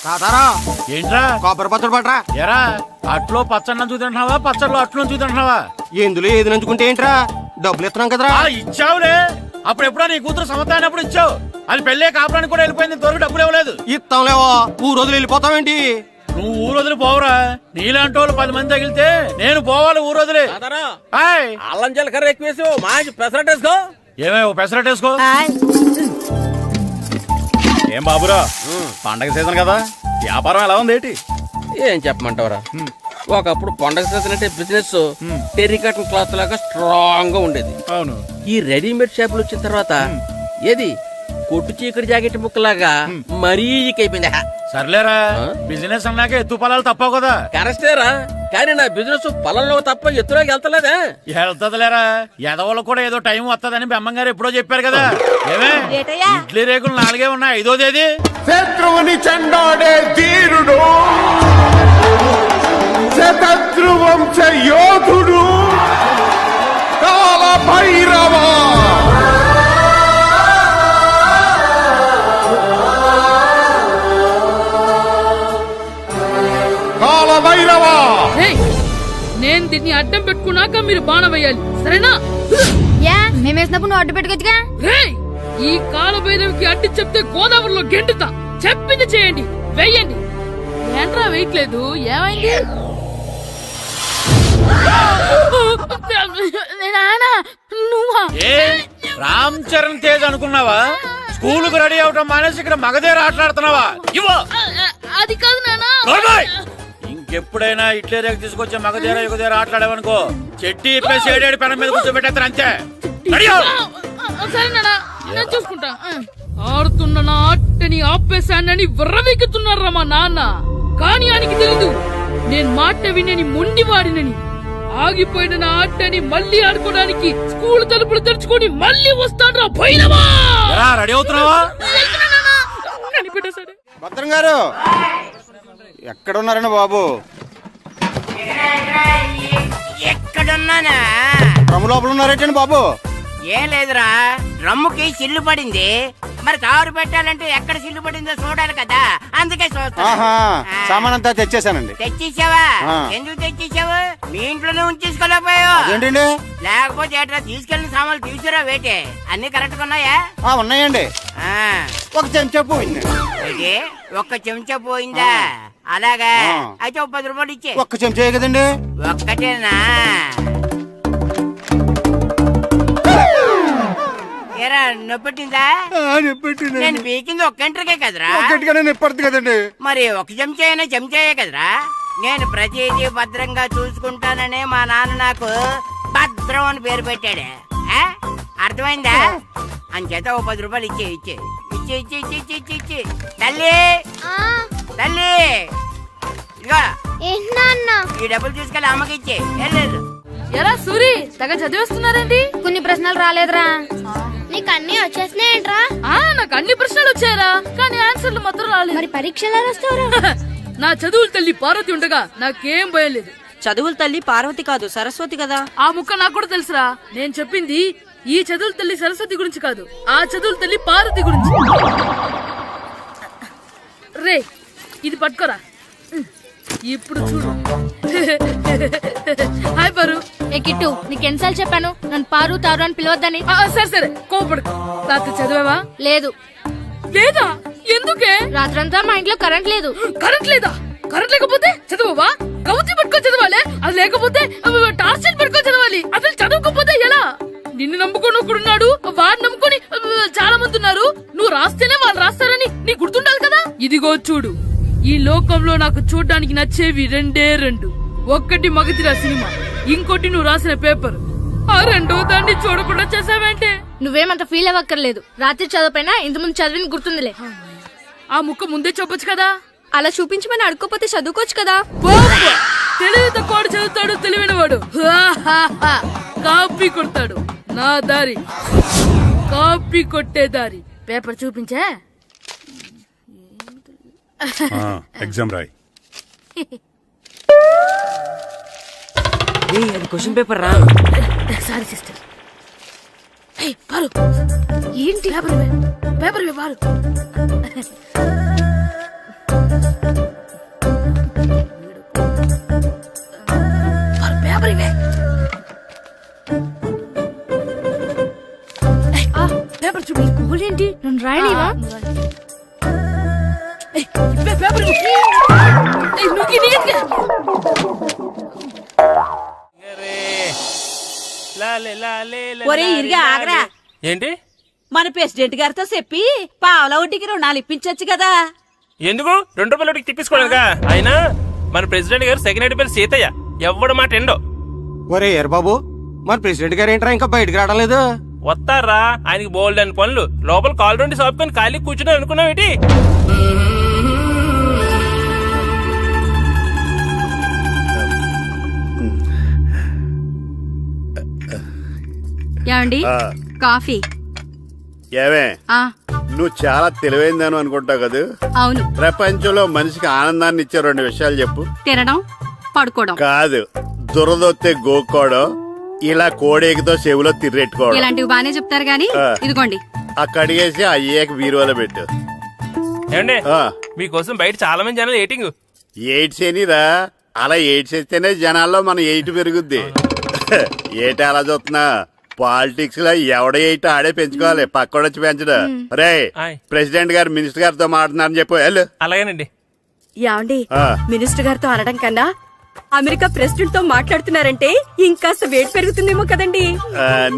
తాతారా ఏంట్రా కొబ్బరి పచ్చడి పట్రా. ఎరా అట్లో పచ్చడి చూదంటున్నావా పచ్చడిలో అట్లు చూదంటున్నావా? ఎందులో ఏది నంచుకుంటే ఏంట్రా, డబ్బులు ఇస్తున్నాం కదరా. ఇచ్చావులే, అప్పుడు ఎప్పుడో నీ కూతురు సమత అయినప్పుడు ఇచ్చావు. అది పెళ్ళే కాపురానికి కూడా వెళ్ళిపోయింది, ఇంతవరకు డబ్బులు ఇవ్వలేదు. ఇస్తాంలేవో, ఊరు రోజులు వెళ్ళిపోతావేంటి? నువ్వు ఊరు వదిలి పోవురా, నీలాంటి వాళ్ళు 10 మంది తగిలితే నేను పోవాలి ఊరు వదిలి. అల్లం జీలకర్ర ఎక్కువ వేసి మంచి పెసరట్ వేసుకో. ఏమేమో పెసరట్ వేసుకో. ఏం బాబురా, పండగ సీజన్ కదా, వ్యాపారం ఎలా ఉంది ఏంటి? ఏం చెప్పమంటావరా, ఒకప్పుడు పండగ సీజన్ అంటే బిజినెస్ టెర్రికాటన్ క్లాత్ లాగా స్ట్రాంగ్ గా ఉండేది. అవును, ఈ రెడీమేడ్ షాపులు వచ్చిన తర్వాత ఏది కొట్టు చీకటి జాకెట్ ముక్కలాగా మరీ అయిపోయింది. సర్లేరా, బిజినెస్ అన్నాక ఎత్తు పొలాలు తప్పవు కదా. కరెక్టేరా, కానీ నా బిజినెస్ పొలంలో తప్ప ఎత్తులోకి వెళ్తలేదా? వెళ్తదిలేరా, ఎదవలకు కూడా ఏదో టైం వస్తుందని బెమ్మంగారు ఎప్పుడో చెప్పారు కదా. ఏమే ఇడ్లీ రేకులు 4 ఉన్నాయి, 5వ తేదీ. శత్రువుని చెండాడే ధీరుడు, శతద్రు వంశ యోధుడు కాల భైరవ. కాల భైరవ, నేను దీన్ని అడ్డం పెట్టుకున్నాక మీరు బాణం వేయాలి, సరేనా? మేమేసినప్పుడు నువ్వు అడ్డు పెట్టుకోవచ్చుగా. ఈ కాలభైరవికి అడ్డు చెప్తే గోదావరిలో గెంటుతా. చెప్పింది చేయండి, వెయ్యండి. ఏంట్రా వెయ్యట్లేదు, ఏమైంది? నువ్వా? రామ్ చరణ్ తేజ్ అనుకున్నావా? స్కూల్ కు రెడీ అవటం మానేసి ఇక్కడ మగధేర ఆటలాడుతున్నావా? అది కాదు నానా. ఇంకెప్పుడైనా ఇట్లే రేపు తీసుకొచ్చే మగధేర యుగధేర ఆటలాడేవనుకో, చెట్టి ఇప్పేసి 7 పెనం మీద కూర్చోబెట్టేస్తారు అంతే. సరే నానా, నేను చూసుకుంటా. ఆడుతున్న నా ఆటని ఆపేశానని విర్రవీగుతున్నారా మా నాన్న. కానీ ఆయనకి తెలీదు నేను మాట వినని మొండివాడినని. ఆగిపోయిన నా ఆటని మళ్ళీ ఆడుకోవడానికి స్కూల్ తలుపులు తెరుచుకొని మళ్ళీ వస్తాడ్రా భైరవా. రెడీ అవుతున్నావా? సరే భద్రం గారు ఎక్కడున్నారండి బాబు? ఎక్కడున్నానా? డ్రమ్ లోపల ఉన్నారేటండి బాబు? ఏం లేదురా, డ్రమ్ముకి సిల్లు పడింది. మరి కారు పెట్టాలంటే ఎక్కడ సిల్లు పడిందో చూడాలి కదా, అందుకే సామాన్ అంతా తెచ్చేసానండి. తెచ్చేసావా? ఎందుకు తెచ్చేసావు? మీ ఇంట్లోనే ఉంచేసుకోలేకపోయావు ఏంటండి? లేకపోతే ఎట్లా తీసుకెళ్లిన సామాన్లు తీసుకురా వేటే. అన్ని కరెక్ట్ గా ఉన్నాయా? ఉన్నాయండి. ఒక చెంచా పోయింది. ఒక్క చెంచా పోయిందా? అలాగా, అయితే 10 రూపాయలు ఇచ్చే. ఒక్క చెంచా కదండి? ఒక్కటేనా? ఏరా నొప్పెట్టిందా? నేను పీకింది ఒక్క గంటకే కదరా. నొప్పడుతుంది కదండి. మరి ఒక చెంచా అయినా చెంచాయే కదరా. నేను ప్రతిదీ భద్రంగా చూసుకుంటాననే మా నాన్న నాకు భద్రం అని పేరు పెట్టాడు. అర్థమైందా? అంచేత 10 రూపాయలు ఇచ్చే. తల్లి తల్లి, ఇదిగో ఈ డబ్బులు తీసుకెళ్ళి అమ్మకి ఇచ్చే. ఎరా సూరి, తెగ చదివేస్తున్నారండి. కొన్ని ప్రశ్నలు రాలేదురా. నీకు అన్ని వచ్చేసినాయంట్రా? నాకు అన్ని ప్రశ్నలు వచ్చాయరా, కానీ ఆన్సర్లు మాత్రం రాలేదు. మరి పరీక్షలు వస్తావురా? నా చదువుల తల్లి పార్వతి ఉండగా నాకేం భయం లేదు. చదువుల తల్లి పార్వతి కాదు, సరస్వతి కదా. ఆ ముక్క నాకు కూడా తెలుసురా. నేను చెప్పింది ఈ చదువుల తల్లి సరస్వతి గురించి కాదు, ఆ చదువుల తల్లి పార్వతి గురించి. రే, ఇది పట్టుకోరా. ఇప్పుడు చూడు. హాయ్ పారు. ఏ కిట్టు, నీకు ఎన్నిసార్లు చెప్పాను నన్ను పారు తారు అని పిలవద్దని? సరే కోపడుకో. రాత్రి చదివావా? లేదు. లేదా? ఎందుకే? రాత్రంతా మా ఇంట్లో కరెంట్ లేదు. కరెంట్ లేదా? కరెంట్ లేకపోతే చదవవా? కవచి పట్టుకొని చదవాలి. అది లేకపోతే టార్చ్ పట్టుకొని చదవాలి. అసలు చదవకపోతే ఎలా? నిన్ను నమ్ముకొని ఒకడున్నాడు, వాడిని నమ్ముకొని చాలా మంది ఉన్నారు. నువ్వు రాస్తేనే వాళ్ళు రాస్తారని నీ గుర్తుండాలి కదా. ఇదిగో చూడు, ఈ లోకంలో నాకు చూడ్డానికి నచ్చేవి 2. ఒక్కటి మగతిరా సినిమా, ఇంకోటి నువ్వు రాసిన పేపర్. ఆ 2వ దాన్ని చూడకుండా చేసావేంటే? నువ్వేమంత ఫీల్ అవ్వక్కర్లేదు. రాత్రి చదవపోయినా ఇంతకుముందు చదివిన గుర్తుందిలే. ఆ ముక్క ముందే చెప్పొచ్చు కదా. అలా చూపించమని అడుక్కోపోతే చదువుకోవచ్చు కదా. తెలివి తక్కువ చదువుతాడు, తెలివైన వాడు కాపీ కొడతాడు. నా దారి కాపీ కొట్టే దారి. పేపర్ చూపించే. ఎగ్జామ్ రాయి. అది క్వశ్చన్ పేపర్ రా. Sorry sister. పారు, ఏంటి పేపర్ పారు. పేపర్ ఇవే. పేపర్ చూపి. ఏంటి నన్ను రాయలేవా? ఇవే పేపర్ ఇవ్వు. నువ్వు నీట్గా. ఒరే ఇరిగా ఆగరా. ఏంటి మన ప్రెసిడెంట్ గారితో చెప్పి పావలా వడ్డీకి రుణాలు ఇప్పించొచ్చు కదా. ఎందుకు 2 రూపాయలు తిప్పించుకోలేదుగా. అయినా మన ప్రెసిడెంట్ గారు సెకండ్ హెడ్ పేరు సీతయ్య, ఎవ్వడు మాట ఎండో. ఒరే ఎర్ బాబు, మరి ప్రెసిడెంట్ గారు ఏంట్రా ఇంకా బయటకు రావడం వస్తారా, ఆయనకి బోల్డ్ అని పనులు. లోపల కాల్ రెండు సాపుకొని ఖాళీ కూర్చుని అనుకున్నావు ఏంటి? ఏమండి కాఫీ? ఏమే ఆ నువ్వు చాలా తెలివైందాను అనుకుంటావు కదా. అవును. ప్రపంచంలో మనిషికి ఆనందాన్ని ఇచ్చే 2 విషయాలు చెప్పు. తినడం, పడుకోవడం. కాదు, దురదొత్తే గోక్కోవడం, ఇలా కోడేకితో చెవులో తిర్రెట్టుకోవడం. ఇలాంటివి బానే చెప్తారు గానీ ఇదిగోండి. ఆ కడిగేసి అయ్యేకి బీరువాలో పెట్టు. ఏమండి మీకోసం బయట చాలా మంది జనాలు ఏటింగ్. ఎయిడ్స్ ఏనిరా, అలా ఎయిడ్స్ వేస్తేనే జనాల్లో మన ఎయిట్ పెరుగుద్ది. ఏటి అలా చూస్తున్నా, పాలిటిక్స్ లో ఎవడ ఎయిట్ ఆడే పెంచుకోవాలి, పక్కడొచ్చి పెంచడం. రే ప్రెసిడెంట్ గారు మినిస్టర్ గారితో మాట్లాడుతున్నారని చెప్పు. వెళ్ళు. అలాగేనండి. యాండి మినిస్టర్ గారితో అనడం కన్నా అమెరికా ప్రెసిడెంట్ తో మాట్లాడుతున్నారంటే ఇంకాస్త వేడి పెరుగుతుందేమో కదండి.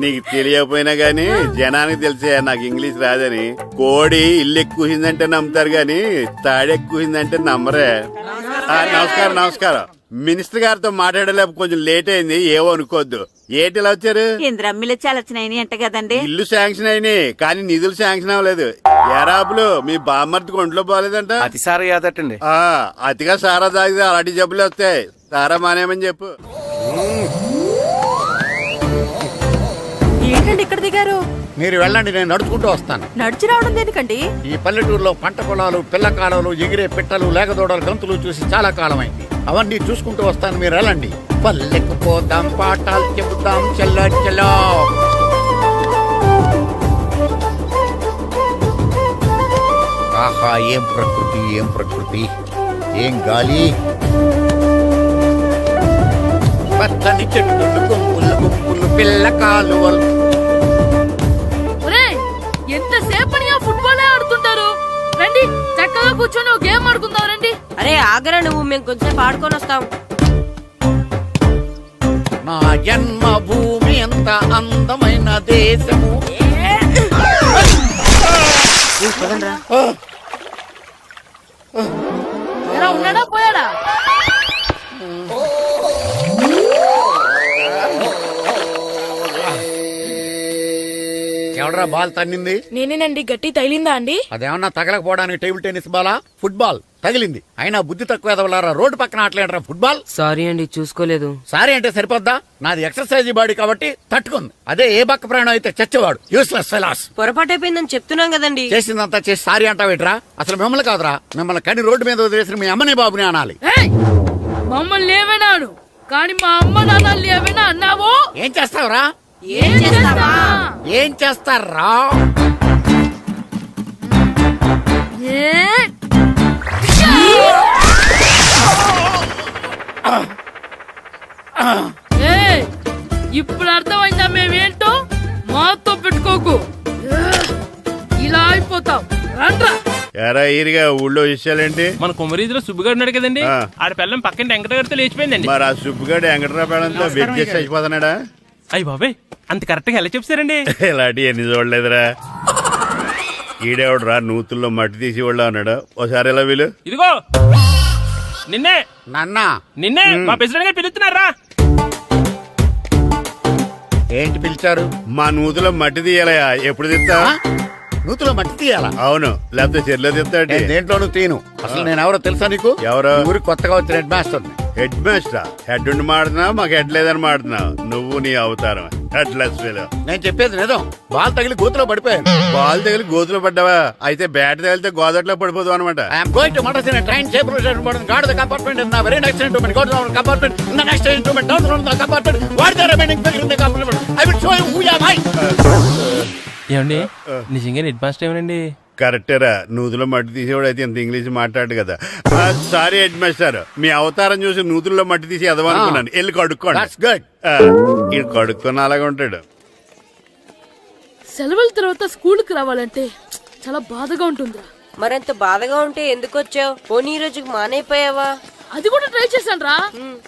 నీకు తెలియకపోయినా గానీ జనానికి తెలిసే నాకు ఇంగ్లీష్ రాదని. కోడి ఇల్లు ఎక్కువసిందంటే నమ్ముతారు గాని తాడెక్కువసిందంటే నమ్మరే. నమస్కారం నమస్కారం. మినిస్టర్ గారితో మాట్లాడలేక కొంచెం లేట్ అయింది, ఏవో అనుకోవద్దు. ఏటి ఇలా వచ్చారు? ఇంద్రమ్మిలు చాలచ్చినాయని అంట కదండి. ఇల్లు శాంక్షన్ అయినాయి కానీ నిధులు శాంక్షన్ అవ్వలేదు. ఎరాబులు మీ బామ్మర్తికి ఒంట్లో పోలేదంట. అతిసారి యాదటండి. అతిగా సారా తాగితే అలాంటి జబ్బులు వస్తాయి. సారా మానేమని చెప్పు. ఏంటండి ఇక్కడ దిగారు? మీరు వెళ్ళండి, నేను నడుచుకుంటూ వస్తాను. నడిచి రావడం దేనికండి? ఈ పల్లెటూరులో పంట పొలాలు, పిల్ల కాలాలు, ఎగిరే పిట్టలు, లేకదోడలు, గంతులు చూసి చాలా కాలం అయింది. అవన్నీ చూసుకుంటూ వస్తాను, మీరు వెళ్ళండి. పల్లెకు పోదాం, పాఠాలు చెబుతాం, చల్లో చలో. ఆహా, ఏం ప్రకృతి, ఏం ప్రకృతి, ఏం గాలి. పచ్చని చెట్లు, గుంపులు గుంపులు, పిల్ల కాలువలు. ఎంతసేపని ఫుట్బాల్ ఆడుతుంటారు. రండి చక్కగా కూర్చొని ఒక గేమ్ ఆడుకుందాం. రండి. అరే ఆగరా నువ్వు, మేము కొంచెం ఆడుకొని వస్తాం. నా జన్మభూమి ఎంత అందమైన దేశము. ఎలా ఉన్నాడా పోయాడా? ఎవడరా బాల్ తన్నింది? నేనేనండి. గట్టి తగిలిందా అండి? అదేమన్నా తగలకపోవడానికి టేబుల్ టెన్నిస్ బాలా, ఫుట్బాల్ తగిలింది. అయినా బుద్ధి తక్కువ ఎదవలారా, రోడ్డు పక్కన ఆటలేడరా ఫుట్బాల్. సారీ అండి, చూసుకోలేదు. సారీ అంటే సరిపోద్దా? నాది ఎక్సర్సైజ్ బాడీ కాబట్టి తట్టుకుంది. అదే ఏ బక్క ప్రాణం అయితే చచ్చేవాడు. Useless fellas. పొరపాటు అయిపోయిందని చెప్తున్నాం కదండి. చేసిందంతా చేసి సారీ అంటావేట్రా? అసలు మిమ్మల్ని కాదురా, మిమ్మల్ని కని రోడ్డు మీద వదిలేసిన మీ అమ్మని బాబుని అనాలి. మమ్మల్ని ఏమైనాడు కానీ మా అమ్మ నాన్నల్ని ఏమైనా అన్నావో? ఏం చేస్తావురా? ఏం చేస్తావా? ఏం చేస్తారా? ఇప్పుడు అర్థమైందా మేమేంటో? మాతో పెట్టుకోకు, ఇలా అయిపోతాం. రండ్రా. ఎరా ఈరిగా ఊళ్ళో విషయాలేంటి? మన కుమరీధిలో సుబ్బుగాడు ఉన్నాడు కదండి, ఆడ పిల్లం పక్కన వెంకటగారితో లేచిపోయిందండి. మరి ఆ సుబ్బుగాడు వెంకటరాపేడంతో వెయిట్ చేసి అయిపోతున్నాడా? అయ్యి బాబాయ్, అంత కరెక్ట్ గా ఎలా చెప్తారండి? ఇలాంటి ఎన్ని చూడలేదురా. ఈడేవడరా నూతుల్లో మట్టి తీసి వాళ్ళు అన్నాడు. ఒకసారి ఎలా వీలు? ఇదిగో నిన్నే నాన్నా, నిన్నే మా ప్రెసిడెంట్ గారు పిలుస్తున్నారా? ఏంటి పిలిచారు? మా నూతులో మట్టి తీయాలయా. ఎప్పుడు తీస్తా? నూతులో మట్టి తీయాలా? అవును, లేకపోతే చెర్లో తీస్తాడు. దేంట్లోనూ తీను. అసలు నేను ఎవరో తెలుసా నీకు? ఎవరో? ఊరికి కొత్తగా వచ్చిన head master. Head master? Head ఉండి మాడుతున్నావు, మాకు హెడ్ లేదని మాడుతున్నావు. నువ్వు నీ అవతారం హెడ్ లెస్ ఫెలో. నేను చెప్పేది నిజం. బాల్ తగిలి గోతులో పడిపోయాను. బాల్ తగిలి గోతులో పడ్డావా? అయితే బ్యాట్ తగిలితే గోదట్లో పడిపోదు అనమాట. ఐఎమ్ గోయింగ్ టు మడస్ in a train shape Roshan guard the compartment in the very next instrument go to the compartment in the next instrument down the compartment what the remaining figure in the compartment I will show you who you are. ఏమండి నిజంగా head master ఏమనండి? కరెక్టేరా, నూతులో మట్టి తీసేవాడు అయితే ఇంత English మాట్లాడు కదా. Sorry head master, మీ అవతారం చూసి నూతుల్లో మట్టి తీసి ఎదవనుకున్నాను. వెళ్ళి కడుక్కోండి. That's good. ఇది కడుక్కొని అలాగే ఉంటాడు. సెలవుల తర్వాత స్కూల్కి రావాలంటే చాలా బాధగా ఉంటుందిరా. మరంత బాధగా ఉంటే ఎందుకు వచ్చావు? పోనీ ఈ రోజుకి మానైపోయావా? అది కూడా ట్రై చేశాను రా,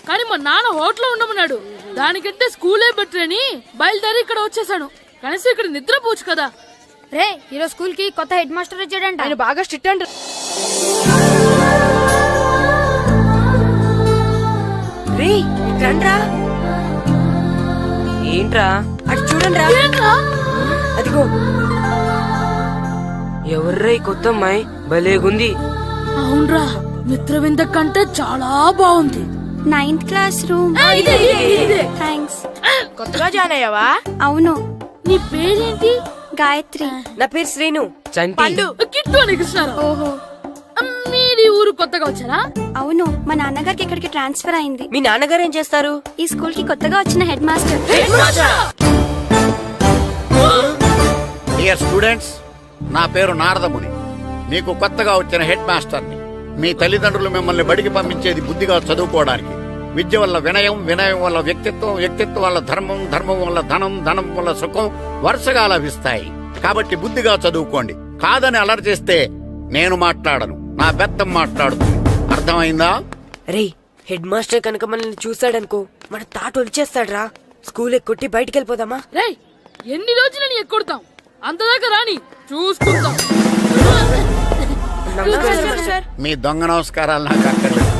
కానీ మా నాన్న హోటల్లో ఉండమన్నాడు. దానికంటే స్కూలే బెటర్ అని బయలుదేరి ఇక్కడ వచ్చేసాను. కనీసం ఇక్కడ నిద్రపోవచ్చు కదా. రే ఈరోజు స్కూల్ కి కొత్త హెడ్ మాస్టర్ వచ్చాడంట. ఆయన బాగా స్ట్రిక్ట్ అంట. రే రండ్రా. ఏంట్రా అటు చూడండిరా. ఏంట్రా? అదిగో ఎవర్రా ఈ కొత్త అమ్మాయి? భలేగుంది. అవునరా, మిత్రవింద కంటే చాలా బాగుంది. 9th class room. థ్యాంక్స్. కొత్తగా జాయిన్ అయ్యావా? అవును. నీ పేరేంటి? గాయత్రి. నా పేరు శ్రీను. పండు. కిట్టు అని కృష్ణారావు. ఓహో. మీరు ఊరు కొత్తగా వచ్చారా? అవును, మా నాన్నగారికి ఇక్కడికి ట్రాన్స్ఫర్ అయింది. మీ నాన్నగారు ఏం చేస్తారు? ఈ స్కూల్ కి కొత్తగా వచ్చిన హెడ్ మాస్టర్. డియర్ స్టూడెంట్స్, నా పేరు నారదముని. మీకు కొత్తగా వచ్చిన హెడ్ మాస్టర్ని. మీ తల్లిదండ్రులు మిమ్మల్ని బడికి పంపించేది బుద్ధిగా చదువుకోవడానికి. విద్య వల్ల వినయం, వినయం వల్ల వ్యక్తిత్వం, వ్యక్తిత్వం వల్ల ధర్మం, ధర్మం వల్ల ధనం, ధనం వల్ల సుఖం వరుసగా లభిస్తాయి. కాబట్టి బుద్ధిగా చదువుకోండి. కాదని అలర్ చేస్తే నేను మాట్లాడను, నా బెత్తం మాట్లాడుతుంది. అర్థమైందా? రే హెడ్ మాస్టర్ కనుక మనల్ని చూసాడనుకో మన తాట వచ్చేస్తాడ్రా. స్కూల్ ఎక్కొట్టి బయటికి వెళ్ళిపోదామా? రేయ్, ఎన్ని రోజులని ఎక్కొడతాం? అంతదాకా రాని చూసుకుంటాం. మీ దొంగ నమస్కారాలు నాకు అక్కర్లేదు.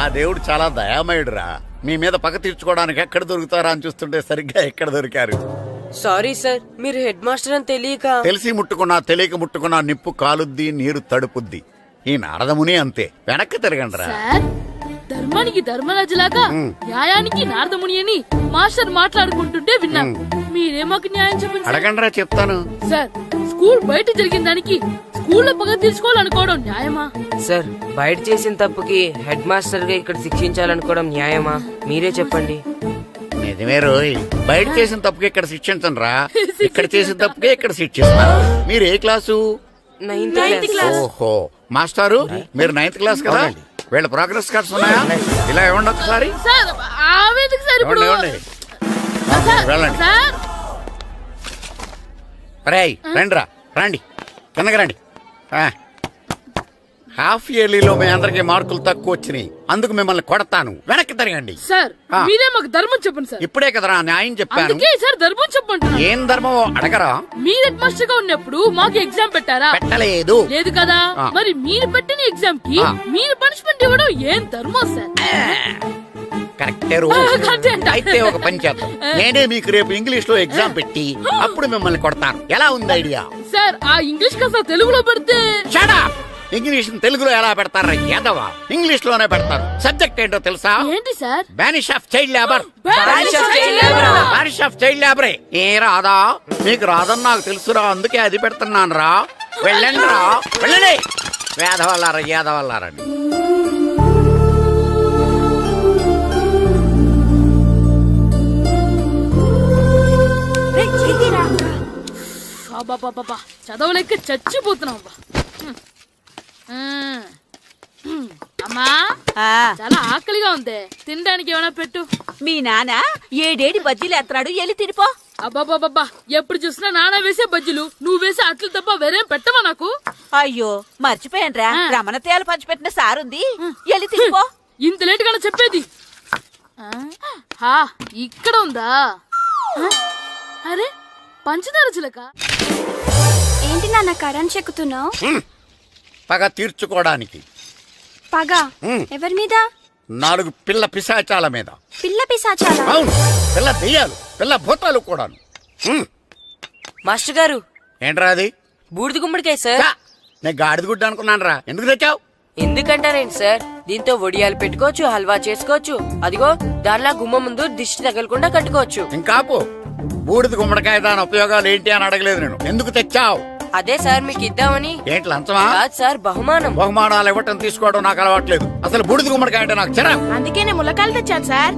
ఆ దేవుడు చాలా దయామయుడురా. మీ మీద పగ తీర్చుకోవడానికి ఎక్కడ దొరుకుతారా అని చూస్తుంటే సరిగ్గా ఎక్కడ దొరికారు. సారీ సార్, మీరు హెడ్ మాస్టర్ అని తెలియక. తెలిసి ముట్టుకున్నా తెలియక ముట్టుకున్నా నిప్పు కాలుద్ది, నీరు తడుపుద్ది. ఈ నారదముని అంతే. వెనక్కి తిరగండిరా. సార్, ధర్మానికి ధర్మరాజులాగా న్యాయానికి నారదముని అని మాస్టర్ మాట్లాడుకుంటుంటే విన్నాం. మీరే మాకు న్యాయం చెప్పండి సార్. అడగండిరా, చెప్తాను. సార్, స్కూల్ బయట జరిగిన దానికి స్కూల్లో పగ తీర్చుకోవాలనుకోవడం న్యాయమా? సార్, బయట చేసిన తప్పుకి హెడ్ మాస్టర్ గా ఇక్కడ శిక్షించాలనుకోవడం న్యాయమా? మీరే చెప్పండి. నిజమే రోయ్, బయట చేసిన తప్పుకి ఇక్కడ శిక్షించను రా. ఇక్కడ చేసిన తప్పుకే ఇక్కడ శిక్షిస్తాను. మీరు ఏ క్లాసు? 9th class. ఓహో, మాస్టారు మీరు 9th క్లాస్ కదా? వీళ్ళ ప్రోగ్రెస్ కార్డ్స్ ఉన్నాయా? ఇలా ఇవ్వండి ఒకసారి. సార్, ఆవేదకు సార్ ఇప్పుడు. ఇవ్వండి. వెళ్ళండి. సార్, రేయ్ రండిరా, రండి కిందకి రండి. హాఫ్ ఇయర్లీలో మీ అందరికి మార్కులు తక్కువ వచ్చినాయి, అందుకు మిమ్మల్ని కొడతాను. వెనక్కి తిరగండి. సార్ మీరే మాకు ధర్మం చెప్పండి సార్. ఇప్పుడే కదరా న్యాయం చెప్పాను. అందుకే సార్ ధర్మం చెప్పంటున్నా. ఏం ధర్మం అడగరా? మీరు హెడ్ మాస్టర్ గా ఉన్నప్పుడు మాకు ఎగ్జామ్ పెట్టారా? పెట్టలేదు. లేదు కదా. మరి మీరు పెట్టిన ఎగ్జామ్ కి మీరు పనిష్మెంట్ ఇవ్వడం ఏం ధర్మం సార్? కరెక్టే. కరెక్టే అంట. అయితే ఒక పని చేద్దాం, నేనే మీకు రేపు ఇంగ్లీష్ లో ఎగ్జామ్ పెట్టి అప్పుడు మిమ్మల్ని కొడతాను. ఎలా ఉంది ఐడియా? సార్, ఆ ఇంగ్లీష్ కాస్త తెలుగులో పెడితే. Shut up! ఇంగ్లీష్ తెలుగులో ఎలా పెడతారా యాదవా? ఇంగ్లీష్ లోనే పెడతారు. సబ్జెక్ట్ ఏంటో తెలుసా? ఏంటి sir? Banish of child labour. Banish of child labor. Banish of child లేబరే. ఏ రాదా? మీకు రాదని నాకు తెలుసురా, అందుకే అది పెడుతున్నాను రా. వెళ్ళండి రా, వెళ్ళండి. వేదవల్లారా, యాదవల్లారండి. అబ్బా, చదవలేక చచ్చిపోతున్నాం. అమ్మా, చాలా ఆకలిగా ఉంది, తినడానికి ఏమైనా పెట్టు. మీ నాన్న ఏడేడి బజ్జీలు ఎత్తాడు, ఎల్లి తినిపో. అబ్బాబాబా, ఎప్పుడు చూసినా నాన్న వేసే బజ్జీలు, నువ్వు వేసే అట్లు తప్ప వేరేం పెట్టవా నాకు? అయ్యో మర్చిపోయానురా, రమణ తేలు పంచిపెట్టిన సారుంది, ఎల్లి తినిపో. ఇంత లేట్ గా చెప్పేది. ఇక్కడ ఉందా? అరే, పంచదార చిలక. ఏంటి నాన్న కరెంట్ చెక్కుతున్నావు? పగ తీర్చుకోవడానికి. పగ ఎవరి మీద? 4 పిల్ల పిశాచాల మీద. పిల్ల పిశాచాలా? అవును, పిల్ల దెయ్యాలు, పిల్ల భూతాలు కూడాను. మాస్టర్ గారు, ఏంట్రా అది? బూడిద గుమ్మడికాయ సార్. ఛా, నేను గాడిద గుడ్డ అనుకున్నాను రా. ఎందుకు తెచ్చావు? ఎందుకంటారేంటి సార్, దీంతో వడియాలు పెట్టుకోవచ్చు, హల్వా చేసుకోవచ్చు. అదిగో దానిలా గుమ్మ ముందు దిష్టి తగలకుండా కట్టుకోవచ్చు. ఇంకాపు, బూడిద గుమ్మడికాయ దాని ఉపయోగాలు ఏంటి అని అడగలేదు నేను. ఎందుకు తెచ్చావు? అదే సార్ మీకు ఇద్దామని. ఏంటి లంచమా? కాదు సార్, బహుమానం. బహుమానాలు ఇవ్వటం తీసుకోవడం నాకు అలవాట్లేదు. అసలు బూడిద గుమ్మడికాయ అంటే నాకు చిరా. అందుకే నేను ములకాయలు తెచ్చాను సార్.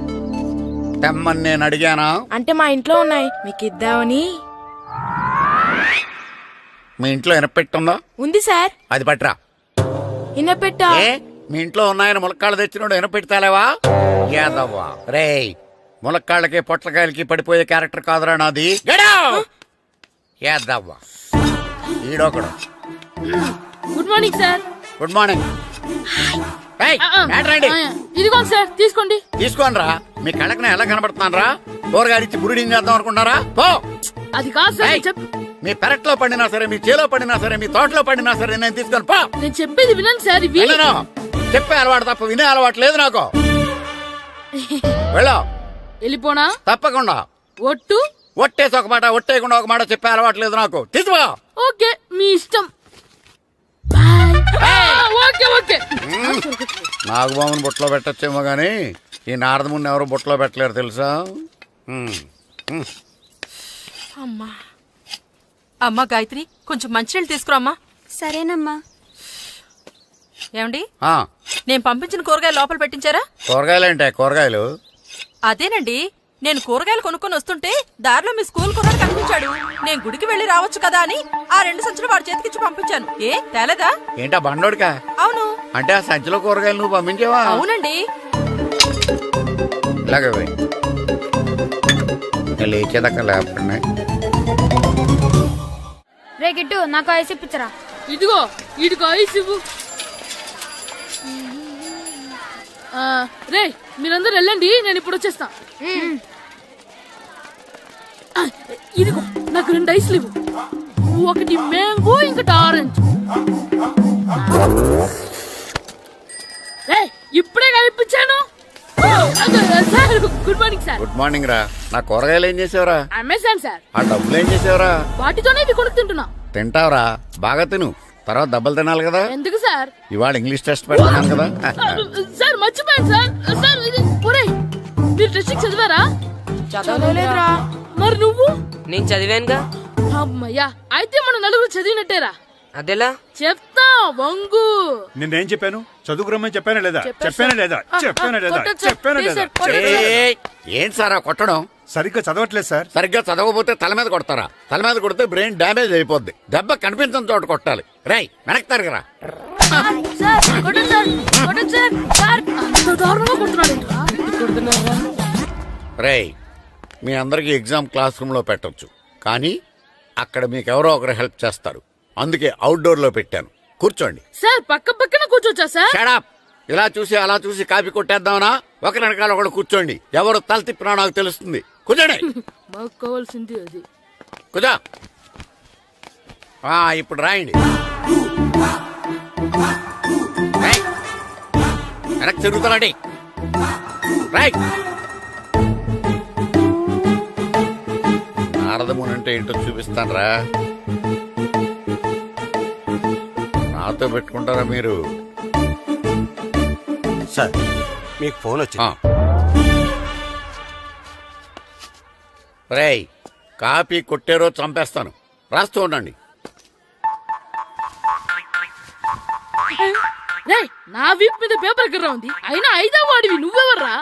తెమ్మని నేను అడిగానా? అంటే మా ఇంట్లో ఉన్నాయి, మీకు ఇద్దామని. మీ ఇంట్లో ఎనపెట్టుందో ఉంది సార్. అది పట్రా. ఇన్నపెట్టా. ఏ మీ ఇంట్లో ఉన్నాయని ములక్కాళ్ళు తెచ్చినోడు ఎనపెడతాలేవా యాదవ్వా? రేయ్, ములక్కాళ్ళకి పొట్లకాయలకి పడిపోయే క్యారెక్టర్ కాదురా నాది. యాదవ్వా ఈడొకడు. Good morning sir. Good morning. రండి ఇదిగోండి సార్, తీసుకోండి. తీసుకోనరా. మీ కళ్ళకి నేను ఎలా కనబడుతున్నాను రా? కూరగాయలిచ్చి బురిడింగ్ చేద్దాం అనుకుంటారా? పో. అది కాదు సార్, ఏయ్, చెప్ మీ పెరట్లో పండినా సరే, మీ చేలో పండినా సరే, మీ తోటలో పండినా సరే నేను తీసుకొని పో. నేను చెప్పేది వినండి సార్. ఇవి వెళ్ళను. చెప్పే అలవాటు తప్ప వినే అలవాటు లేదు నాకు. వెళ్ళో. వెళ్ళిపోనా? తప్పకుండా. ఒట్టు. ఒట్టేసి ఒక మాట, ఒట్టేయకుండా ఒక మాట చెప్పే అలవాటు లేదు నాకు. తీసుకో. ఓకే, మీ ఇష్టం. బాయ్. Okay okay. నాగబాబుని బుట్టలో పెట్టచ్చేమో గాని ఈ నారదముని ఎవరు బుట్టలో పెట్టలేరు తెలుసా? అమ్మా గాయత్రి, కొంచెం మంచినీళ్ళు తీసుకురామ్మా. సరేనమ్మా. ఏమండి, ఆ, నేను పంపించిన కూరగాయలు లోపల పెట్టించారా? కూరగాయలేంటే కూరగాయలు? అదేనండి, నేను కూరగాయలు కొనుక్కొని వస్తుంటే దారిలో మీ స్కూల్ కుర్రాడు కనిపించాడు. నేను గుడికి వెళ్లి రావచ్చు కదా అని ఆ 2 సంచులు వాడి చేతికిచ్చి పంపించాను. ఏ తేలేదా? ఏంటా బండోడికా? అవును. అంటే ఆ సంచిలో కూరగాయలు నువ్వు పంపించావా? అవునండి. ఇలాగే పోయి లేచేదాకా లేకపోయినా. రే గిట్టు, నాకు ఐస్ ఇప్పించరా. ఇదిగో ఇదిగో ఐస్ ఇవ్వు. రే, మీరందరూ వెళ్ళండి, నేను ఇప్పుడు వచ్చేస్తా. ఇదిగో నాకు 2 ఐస్లు ఇవ్వు. ఒకటి మ్యాంగో, ఇంకటి ఆరెంజ్. రే, ఇప్పుడే కనిపించాను. Sir good morning sir. Good morning రా. నా కూరగాయలు ఏం చేసావురా? Amazon sir. ఆ డబ్బులు ఏం చేసావురా? వాటితోనే ఇవి కొనుక్కు తింటున్నా. తింటావురా, బాగా తిను. తర్వాత డబ్బులు తినాలి కదా. ఎందుకు సార్? ఇవాళ ఇంగ్లీష్ టెస్ట్ పెడుతున్నాను కదా. సార్ మర్చిపోయాను సార్. సార్ ఇది ఒరేయ్, మీరు టెస్టింగ్ చదివారా? చదవలేదురా. మరి నువ్వు? నేను చదివానుగా. అమ్మయ్యా, అయితే మనం నలుగురు చదివినట్టేరా. అదెలా? చెప్తా వంగు. నిన్నేం చెప్పాను? చదువుకురమ్మని చెప్పానా లేదా? చెప్పానా లేదా? చెప్పానా లేదా? కొట్టొచ్చు. చెప్పానా ప్లీజ్ లేదా? సార్, కొట్టొచ్చు. ఏయ్, ఏంటి సార్ ఆ కొట్టడం? సరిగ్గా చదవట్లేదు సార్. సరిగ్గా చదవకపోతే తల మీద కొడతారా? తల మీద కొడితే బ్రెయిన్ డ్యామేజ్ అయిపోద్ది. దెబ్బ కనిపించని చోట కొట్టాలి. రేయ్, వెనక్కి తరగరా. సార్ కొట్టండి సార్, కొట్టండి సార్. సార్ అంత దారుణంగా కొడుతున్నాడేంట్రా? కొడుతున్నారా? రేయ్, మీ అందరికీ ఎగ్జామ్ క్లాస్ రూమ్ లో పెట్టొచ్చు, కానీ అక్కడ మీకు ఎవరో ఒకరు హెల్ప్ చేస్తారు. అందుకే అవుట్డోర్ లో పెట్టాను. కూర్చోండి. సార్ పక్క పక్కన కూర్చోచ్చా సార్? షడప్. ఇలా చూసి అలా చూసి కాపీ కొట్టేద్దామనా? ఒకరి వెనకాల ఒకడు కూర్చోండి. ఎవరు తల తిప్పినా నాకు తెలుస్తుంది. కూర్చోండి. మాకు కావాల్సింది అది. కూర్చో. ఇప్పుడు రాయండి. రేయ్, వెనక్కి తిరుగుతారండి. రైట్. నారదముని అంటే ఏంటో చూపిస్తాను రా. నాతో పెట్టుకుంటారా మీరు? సార్, మీకు ఫోన్ వచ్చింది. రేయ్, కాపీ కొట్టారో చంపేస్తాను. రాస్తూ ఉండండి. రే, నా వీప్ మీద పేపర్ ఎక్కడ ఉంది? అయినా 5వ వాడివి నువ్వెవర్రా?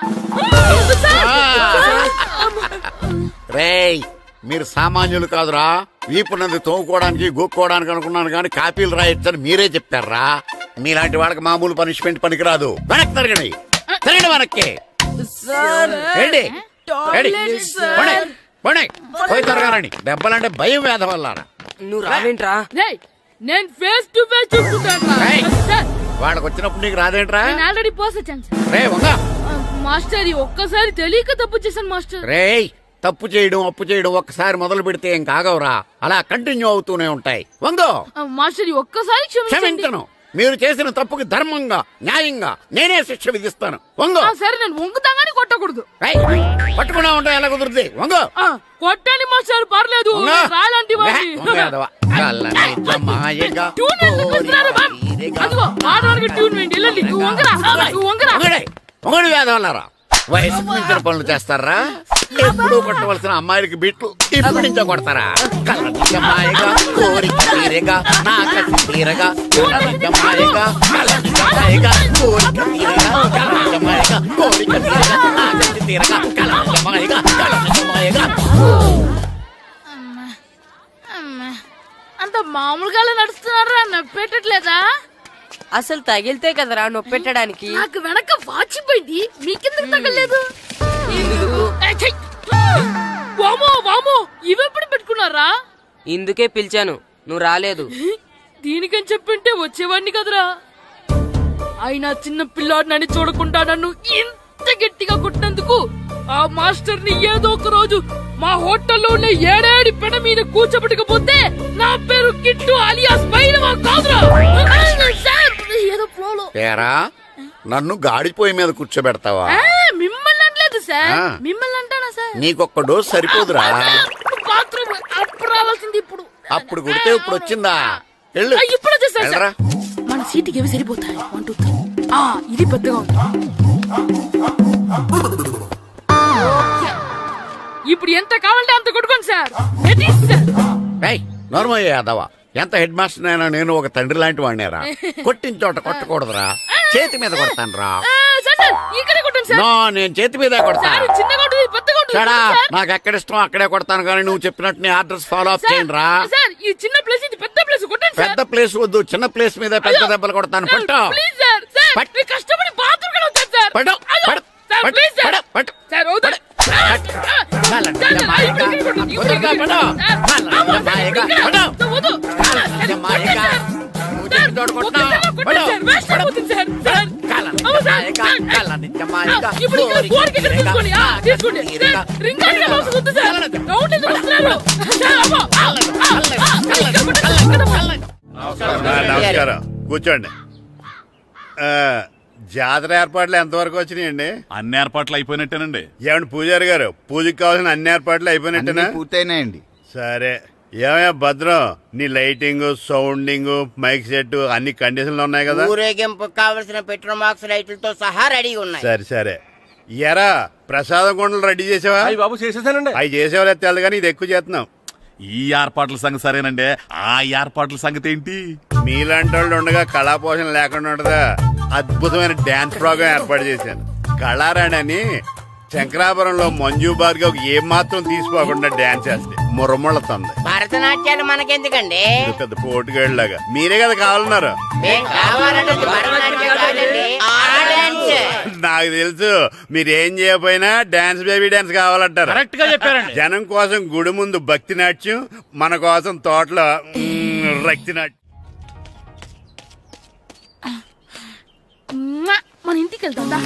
రేయ్, మీరు సామాన్యులు కాదురా. వీపున్నది తోముకోవడానికి గోక్కోవడానికి అనుకున్నాను కానీ కాపీలు రాయొచ్చని మీరే చెప్పారా. మీలాంటి వాళ్ళకి మామూలు పనిష్మెంట్ పనికిరాదు. వెనక్కి తిరగండి. తిరగండి వెనక్కి. ఏంటి? పోయి తిరగారండి. దెబ్బలంటే భయం వేద వల్ల. నువ్వు రావేంట్రా? రే, నేను ఫేస్ టు ఫేస్ చూసుకుంటాను. వాళ్ళకి వచ్చినప్పుడు నీకు రాదేంట్రా? నేను ఆల్రెడీ పోస్ వచ్చాను సార్. రే వంగ. మాస్టర్, ఈ ఒక్కసారి తెలియక తప్పు చేశాను మాస్టర్. రేయ్, తప్పు చేయడం అప్పు చేయడం ఒక్కసారి మొదలు పెడితే ఏం కాగవరా. అలా కంటిన్యూ అవుతూనే ఉంటాయి. వంగో. మాస్టర్, ఈ ఒక్కసారి క్షమించను. మీరు చేసిన తప్పుకి ధర్మంగా న్యాయంగా నేనే శిక్ష విధిస్తాను. వంగో. సరే, నేను వంగుతాగానే కొట్టకూడదు. పట్టుకున్నా ఉంటా ఎలా కుదురుతుంది. వంగో. కొట్టండి మాస్టర్, పర్లేదు. రాలాంటి అదిగో ఆడవానికి ట్యూన్ వేయండి. వెళ్ళండి. నువ్వు వంగరా, నువ్వు వంగరా. వంగడి వేద వల్లరా. వయసుకు మించిన పనులు చేస్తారా? ఎప్పుడూ కొట్టవలసిన అమ్మాయిలకి బిట్లు ఇప్పుడు నుంచో కొడతారా? కలనిజమాయగా కోరిక తీరగా నా కసి తీరగా కలనిజమాయగా కలనిజమాయగా కోరిక తీరగా కలనిజమాయగా కోరిక తీరగా నా కసి తీరగా కలనిజమాయగా కలనిజమాయగా. మామూలుగా నడుస్తున్నారా నొప్పెట్టట్లేదా? అసలు తగిలితే కదరా నొప్పెట్టడానికి. నాకు వెనక వాచిపోయింది, మీకెందుకు తగలేదు? వామో వామో, ఇవెప్పుడు పెట్టుకున్నారా? ఇందుకే పిలిచాను, నువ్వు రాలేదు. దీనికని చెప్పింటే వచ్చేవాడిని కదరా. అయినా చిన్న పిల్లాడినని చూడకుండా నన్ను ఇంత గట్టిగా కొట్టినందుకు ఆ మాస్టర్ ని ఏదో ఒక రోజు మా హోటల్లో ఉన్న ఏడేడి పెడ మీద కూర్చోబెట్టకపోతే నా పేరు కిట్టు అలియాస్ బైరవా కాదురా. సార్, ఏదో ఫ్లోలో. పేరా నన్ను గాడిపోయి మీద కూర్చోబెడతావా? మిమ్మల్ని అనలేదు సార్, ఆ. మిమ్మల్ని అంటానా సార్? నీకొక్క డోస్ సరిపోదురా? బాత్రూమ్ అప్పుడు రావాల్సింది ఇప్పుడు. అప్పుడు కొడితే ఇప్పుడు వచ్చిందా? వెళ్ళు. ఇప్పుడు వచ్చేసారు వెళ్ళరా. మన సీటుకి ఏవి సరిపోతాయి? 1 2 3. ఇది పెద్దగా ఉంది. ఇప్పుడు ఎంత కావాలంటే అంత కొట్టుకోండి సార్. Ready sir. నోర్మయ్య యాదవ, ఎంత హెడ్ మాస్టర్ అయినా నేను ఒక తండ్రి లాంటి వాడినేరా. కొట్టిన చోట కొట్టకూడదురా, చేతి మీద కొడతాను రా. సార్ సార్, ఇక్కడే కొట్టండి సార్. నో, నేను చేతి మీద కొడతా. సార్, చిన్నగా ఉంటుంది, పెద్దగా ఉంటుంది చడా, సార్. నాకు ఎక్కడ ఇష్టం అక్కడే కొడతాను, కానీ నువ్వు చెప్పినట్టు నీ ఆర్డర్స్ ఫాలో అప్ సార్, చేయండి రా. సార్, ఈ చిన్న ప్లేస్ ఇది పెద్ద ప్లేస్ కొట్టండి సార్. పెద్ద ప్లేస్ వద్దు, చిన్న ప్లేస్ మీద పెద్ద దెబ్బలు కొడతాను. సార్, పట్టు ప్లీజ్ సార్. సార్, పట్టు. మీరు కష్టపడి బాత్రూమ్ కూడా వచ్చారు సార్. పట్టు, అయ్యో, పట్టు, సార్, పట్టు, ప్లీజ్ సార్. పట్టు, పట్టు. సార్, వద్దు. కాలండి, మాయగా. వదులుగా, పట్టు. కాలండి, మాయగా. పట్టు. కాలండి, మాయగా. నువ్వు చెప్పిన చోట కొట్టినా. పట్టు. కాలండి, మాయగా. కాలండి, మాయగా. నమస్కారం, కూర్చోండి. జాతర ఏర్పాట్లు ఎంతవరకు వచ్చినాయండి? అన్ని ఏర్పాట్లు అయిపోయినట్టేనండి. ఏమండి పూజారి గారు, పూజకి కావాల్సిన అన్ని ఏర్పాట్లు అయిపోయినట్టేనా? పూర్తయినాయండి. సరే. ఏమయ్యా భద్రం, నీ లైటింగ్, సౌండింగ్, మైక్ సెట్ అన్ని కండిషన్లు ఉన్నాయి కదా? ఊరేగింపు కావలసిన పెట్రోల్ మార్క్స్ లైట్లతో సహా రెడీ ఉన్నాయి. సరే సరే. ఎరా ప్రసాదం కొండలు రెడీ చేసావా? బాబు చేసేసానండి. అవి చేసేవాళ్ళు తెలదు కానీ ఇది ఎక్కువ చేస్తున్నాం. ఈ ఏర్పాట్ల సంగతి సరేనండి, ఆ ఏర్పాట్ల సంగతి ఏంటి? మీలాంటి వాళ్ళు ఉండగా కళా పోషణ లేకుండా ఉండదా? అద్భుతమైన డాన్స్ ప్రోగ్రాం ఏర్పాటు చేశాను. కళారాణి అని శంకరాపురంలో మంజు భార్గవ్ ఏం మాత్రం తీసుకోకుండా డాన్స్ చేస్తే మురముళ్ళతుంది. భరతనాట్యాలు మనకెందుకండి? ఇది పెద్ద పోటుగాళ్ళలాగా మీరే కదా కావాలన్నారు. మేం కావాలంటే భరతనాట్యం కాదండి, ఆ డాన్స్. నాకు తెలుసు, మీరేం చేయకపోయినా డాన్స్ బేబీ డాన్స్ కావాలంటారు. కరెక్ట్ గా చెప్పారండి. జనం కోసం గుడి ముందు భక్తి నాట్యం, మన కోసం తోటలో రక్తి నాట్యం. మన ఇంటికి వెళ్తాం.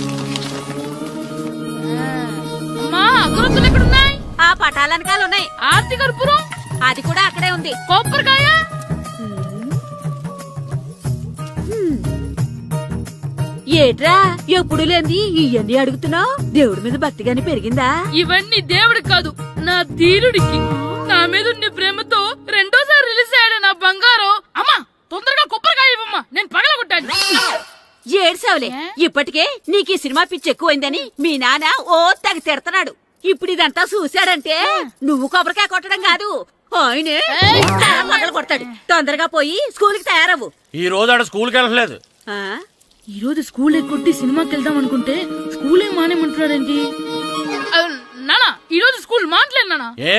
అమ్మా, అగరొత్తులు ఎక్కడున్నాయి? ఆ పటాలనకాలు ఉన్నాయి. ఆర్తి కర్పూరం అది కూడా అక్కడే ఉంది. కొబ్బరికాయ ఏట్రా ఎప్పుడు లేని ఇవన్నీ అడుగుతున్నావు? దేవుడి మీద భక్తి గాని పెరిగిందా? ఇవన్నీ దేవుడికి కాదు, నా ధీరుడికి. నా మీద ఉండే ప్రేమతో రెండోసారి రిలీజ్ అయ్యాడు నా బంగారం. అమ్మా, తొందరగా కొబ్బరికాయ ఇవ్వమ్మా, నేను పగలగొట్టాను. ఏడ్సావులే, ఇప్పటికే నీకు ఈ సినిమా పిచ్చి ఎక్కువైందని మీ నాన్న ఓ తెగ తిడతాడు. ఇప్పుడు ఇదంతా చూశాడంటే నువ్వు కొబ్బరికాయ కొట్టడం కాదు, ఆయనే పగల కొడతాడు. తొందరగా పోయి స్కూల్ కి తయారవు. ఈ రోజు ఆడ స్కూల్కి వెళ్ళలేదు. ఆ? ఈ రోజు స్కూల్ ఎక్కొట్టి సినిమాకి వెళ్దాం అనుకుంటే స్కూల్ ఏం మానేమంటున్నాడండి? నానా, ఈ రోజు స్కూల్ మానట్లేదు నానా. ఏ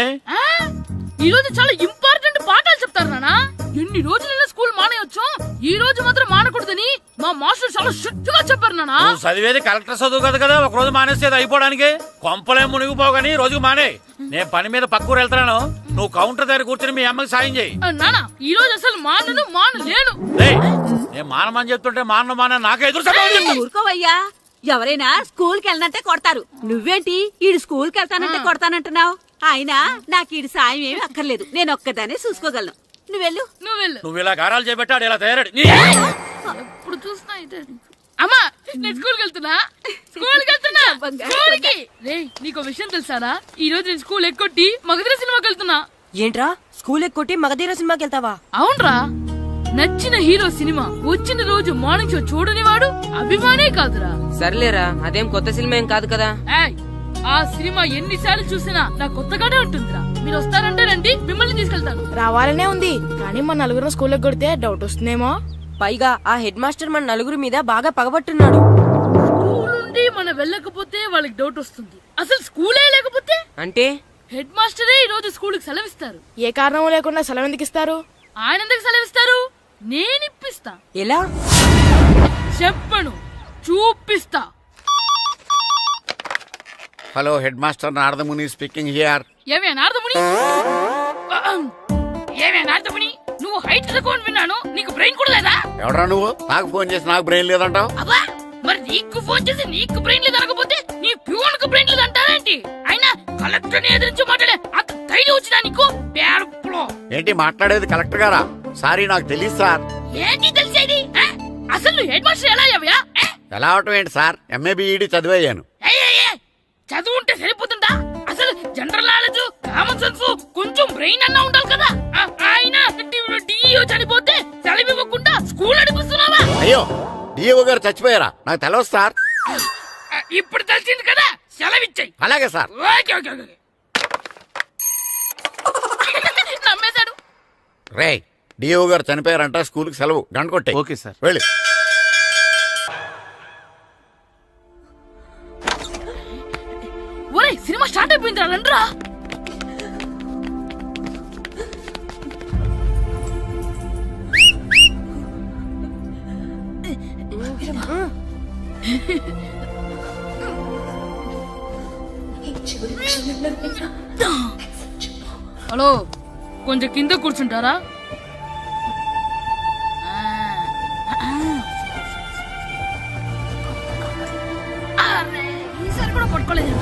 ఈ రోజు చాలా ఇంపార్టెంట్ పాఠాలు చెప్తారు నానా. ఎన్ని రోజులైనా స్కూల్ మానేయొచ్చు, ఈ రోజు మాత్రం మానకూడదని మా మాస్టర్ చాలా స్ట్రిక్ట్ గా చెప్పారు నానా. నువ్వు చదివేది కలెక్టర్ చదువు కదా కదా, ఒక రోజు మానేసేది అయిపోవడానికి. కొంపలే మునిగిపోగాని రోజుకు మానే. నేను పని మీద పక్కూరు వెళ్తున్నాను, నువ్వు కౌంటర్ దగ్గర కూర్చొని మీ అమ్మకి సాయం చేయి. నానా, ఈ రోజు అసలు మానలేను. నేను మానమని చెప్తుంటే మాన నాకే ఎదురు సమాధానం చెప్తావు. ఊరుకోవయ్యా, ఎవరైనా స్కూల్ కి వెళ్ళనంటే కొడతారు. నువ్వేంటి ఈడు స్కూల్ కి వెళ్తానంటే కొడతానంటున్నావు? అయినా నాకు ఈడు సాయం ఏమి అక్కర్లేదు, నేను ఒక్కదానే చూసుకోగలను. నువ్వెళ్ళు. నువ్వు ఇలా గారాలు చేపెట్టాడు ఇలా తయారాడు. ఇప్పుడు చూస్తా అయితే. అమ్మా, నేను స్కూల్కి వెళ్తున్నా. స్కూల్కి రేయ్, నీకు విషయం తెలుసారా? ఈ రోజు నేను స్కూల్ ఎక్కొట్టి మగధీర సినిమాకి వెళ్తున్నా. ఏంట్రా స్కూల్ ఎక్కొట్టి మగధీర సినిమాకి వెళ్తావా? అవునరా, నచ్చిన హీరో సినిమా వచ్చిన రోజు మార్నింగ్ షో చూడని వాడు అభిమానే కాదురా. సర్లేరా, అదేం కొత్త సినిమా ఏం కాదు కదా. ఏయ్, ఆ సినిమా ఎన్నిసార్లు చూసినా నాకు కొత్తగానే ఉంటుందిరా. మీరు వస్తారంటే రండి, మిమ్మల్ని తీసుకెళ్తాను. రావాలనే ఉంది, కానీ మన నలుగురు స్కూల్ కొడితే డౌట్ వస్తుందేమో. పైగా ఆ హెడ్ మాస్టర్ మన నలుగురి మీద బాగా పగబట్టున్నాడు. స్కూల్ నుండి మనం వెళ్ళకపోతే వాళ్ళకి డౌట్ వస్తుంది. అసలు స్కూలే లేకపోతే అంటే హెడ్ మాస్టరే ఈ రోజు స్కూల్ కి సెలవిస్తారు. ఏ కారణం లేకుండా సెలవు ఎందుకు ఇస్తారు? ఆయన ఎందుకు సెలవిస్తారు? నేను ఇప్పిస్తా. ఎలా? చెప్పను, చూపిస్తా. Hello head master Naradamuni speaking here. ఏమే నారదముని, ఏమే నారదముని, నువ్వు హైట్ తక్కువ విన్నాను, నీకు బ్రెయిన్ కూడా లేదా? ఎవడ్రా నువ్వు? నాకు ఫోన్ చేసి నాకు బ్రెయిన్ లేదంటావు? అబ్బా, మరి నీకు ఫోన్ చేసి నీకు బ్రెయిన్ లేదు అనకపోతే నీ ప్యూన్ కు బ్రెయిన్ లేదు అంటారేంటి? అయినా కలెక్టర్ ని ఎదిరించి మాట్లాడే అంత ధైర్యం వచ్చినా నీకు? పేరులో ఏంటి మాట్లాడేది? కలెక్టర్ గారా? సారీ, నాకు తెలియదు సార్. ఏంటి తెలిసేది? అసలు నువ్వు హెడ్ మాస్టర్ ఎలా అయ్యావయ్యా? ఎలా అవటం ఏంటి సార్? ఎంఏబిఈడి చదివయ్యాను. చదువు ఉంటే సరిపోతుందా? అసలు జనరల్ నాలెడ్జ్, కామన్ సెన్స్, కొంచెం బ్రెయిన్ అన్నా ఉండాలి కదా. ఆయన డిఇఓ చనిపోతే సెలవు ఇవ్వకుండా స్కూల్ నడిపిస్తున్నావా? అయ్యో, డిఓ గారు చచ్చిపోయారా? నాకు తెలియదు సార్. ఇప్పుడు తెలిసింది కదా, సెలవిచ్చాయి. అలాగే సార్. Okay okay okay. నమ్మేశాడు. రే, డిఓ గారు చనిపోయారంట, స్కూల్కి సెలవు. గంట కొట్టే. Okay sir. వెళ్ళి. ఒరేయ్, సినిమా స్టార్ట్ అయిపోయింది, రండ్రా. హలో, కొంచెం కింద కూర్చుంటారా? ఈసారి కూడా పట్టుకోలేదు.